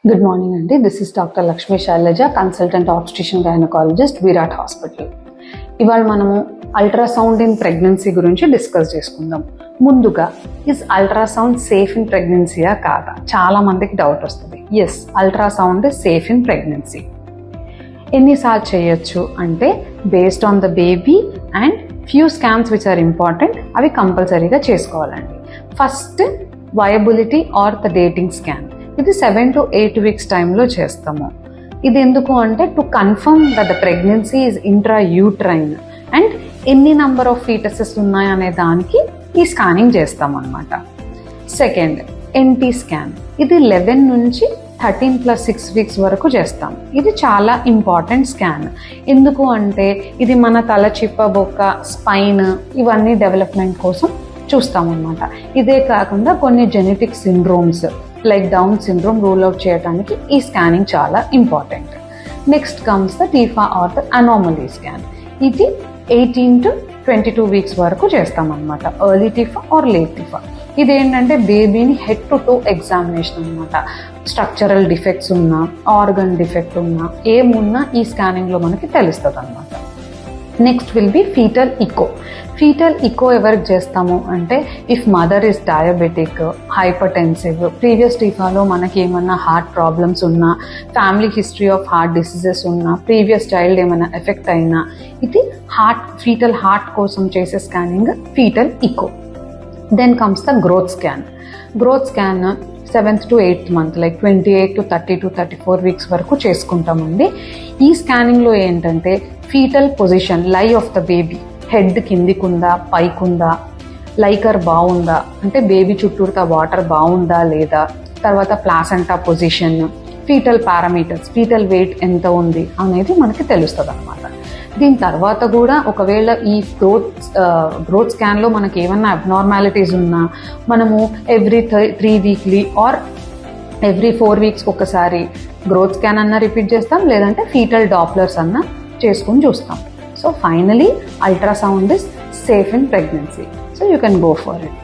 Good morning అండి. This is doctor Lakshmi Shailaja, consultant obstetrician gynaecologist, Virat hospital. ఇవాళ మనము అల్ట్రాసౌండ్ ఇన్ ప్రెగ్నెన్సీ గురించి డిస్కస్ చేసుకుందాం. ముందుగా, ఇస్ అల్ట్రాసౌండ్ సేఫ్ ఇన్ ప్రెగ్నెన్సీయా కాదా? చాలా మందికి డౌట్ వస్తుంది. Yes, ultrasound is safe in pregnancy. ఎన్నిసార్లు చేయొచ్చు అంటే, based on the baby and few scans which are important, అవి కంపల్సరీగా చేసుకోవాలండి. First, viability or the dating scan. ఇది 7 to 8 weeks టైంలో చేస్తాము. ఇది ఎందుకు అంటే, to confirm that the pregnancy is intra uterine and ఎన్ని నెంబర్ ఆఫ్ ఫీటసెస్ ఉన్నాయనే దానికి ఈ స్కానింగ్ చేస్తాం అన్నమాట. Second, NT scan. ఇది 11 నుంచి 13 + 6 weeks వరకు చేస్తాం. ఇది చాలా ఇంపార్టెంట్ స్కాన్. ఎందుకు అంటే, ఇది మన తల చిప్ప, బొక్క, స్పైన్ ఇవన్నీ డెవలప్మెంట్ కోసం చూస్తామన్నమాట. ఇదే కాకుండా కొన్ని genetic syndromes like down syndrome rule out చేయడానికి ఈ స్కానింగ్ చాలా important. Next comes the TIFFA or the anomaly scan. ఇది 18 to 22 weeks వరకు చేస్తామన్నమాట. Early TIFFA or late TIFFA. ఇదేంటంటే బేబీని హెడ్ టు టో ఎగ్జామినేషన్ అనమాట. స్ట్రక్చరల్ డిఫెక్ట్స్ ఉన్నా, ఆర్గన్ డిఫెక్ట్ ఉన్నా, ఏమున్నా ఈ స్కానింగ్లో మనకి తెలుస్తుంది అనమాట. Next will be fetal echo. Fetal echo ఎవరికి చేస్తాము అంటే, if mother is diabetic, hypertensive, previous టీఫాలో మనకి ఏమన్నా హార్ట్ ప్రాబ్లమ్స్ ఉన్నా, family history of heart diseases ఉన్నా, ప్రీవియస్ చైల్డ్ ఏమైనా ఎఫెక్ట్ అయినా, ఇది ఫీటల్ హార్ట్ కోసం చేసే scanning fetal echo. Then comes the growth scan. Growth scan 7th to 8th month, like 28 to 30 to 34 weeks వరకు చేసుకుంటామండి. ఈ స్కానింగ్లో ఏంటంటే, fetal position, lie of the baby, head కిందికుందా, పైకుందా, లైకర్ బాగుందా అంటే బేబీ చుట్టూరుతా వాటర్ బాగుందా లేదా, తర్వాత placenta position, fetal parameters, fetal weight ఎంత ఉంది అనేది మనకి తెలుస్తుంది అనమాట. దీని తర్వాత కూడా ఒకవేళ ఈ గ్రోత్ స్కాన్లో మనకి ఏమన్నా అబ్నార్మాలిటీస్ ఉన్నా, మనము every 3 weekly or every 4 weeks ఒకసారి గ్రోత్ స్కాన్ అన్నా రిపీట్ చేస్తాం, లేదంటే ఫీటల్ డాప్లర్స్ అన్నా చేసుకుని చూస్తాం. So finally, ultrasound is safe in pregnancy. So you can go for it.